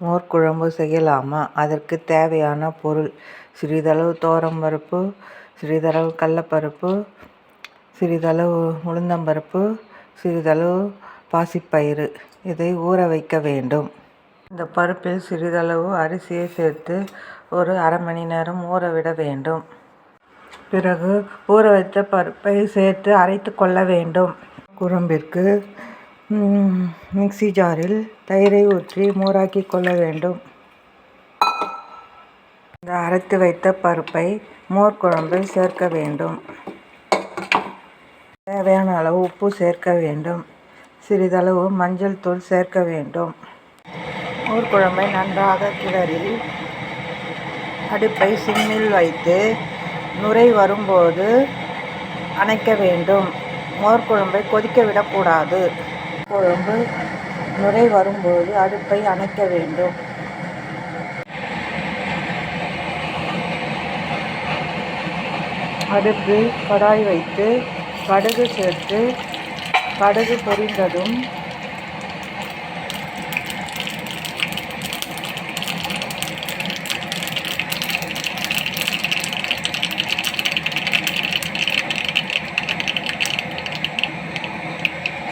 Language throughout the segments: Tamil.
மோர் குழம்பு செய்யலாமா? அதற்கு தேவையான பொருள்: சிறிதளவு துவரம்பருப்பு, சிறிதளவு கடலைப்பருப்பு, சிறிதளவு உளுந்தம்பருப்பு, சிறிதளவு பாசிப்பயிறு. இதை ஊற வைக்க வேண்டும். இந்த பருப்பில் சிறிதளவு அரிசியை சேர்த்து ஒரு அரை மணி நேரம் ஊறவிட வேண்டும். பிறகு ஊற வைத்த பருப்பை சேர்த்து அரைத்து கொள்ள வேண்டும். குழம்பிற்கு மிக்ஸி ஜாரில் தயிரை ஊற்றி மோராக்கி கொள்ள வேண்டும். இந்த அரைத்து வைத்த பருப்பை மோர் குழம்பில் சேர்க்க வேண்டும். தேவையான அளவு உப்பு சேர்க்க வேண்டும். சிறிதளவு மஞ்சள் தூள் சேர்க்க வேண்டும். மோர் குழம்பை நன்றாக கிளறி அடுப்பை சிம்மில் வைத்து நுரை வரும்போது அணைக்க வேண்டும். மோர் குழம்பை கொதிக்க விடக்கூடாது. குழம்பு நுரை வரும்போது அடுப்பை அணைக்க வேண்டும். அடுப்பில் கடாய் வைத்து கடுகு சேர்த்து கடுகு பொரிந்ததும்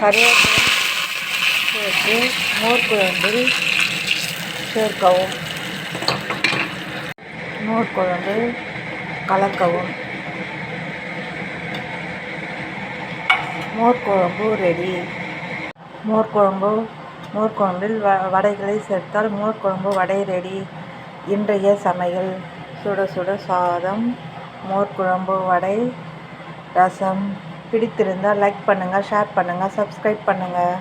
கருவேப்பிலை சேர்த்து மோர் குழம்பில் சேர்க்கவும். மோர் குழம்பு கலக்கவும். மோர் குழம்பு ரெடி. மோர் குழம்பில் வடைகளை சேர்த்தால் மோர் குழம்பு வடை ரெடி. இன்றைய சமையல்: சுட சுட சாதம், மோர் குழம்பு, வடை, ரசம். பிடித்திருந்தால் லைக் பண்ணுங்கள், ஷேர் பண்ணுங்கள், சப்ஸ்கிரைப் பண்ணுங்கள்.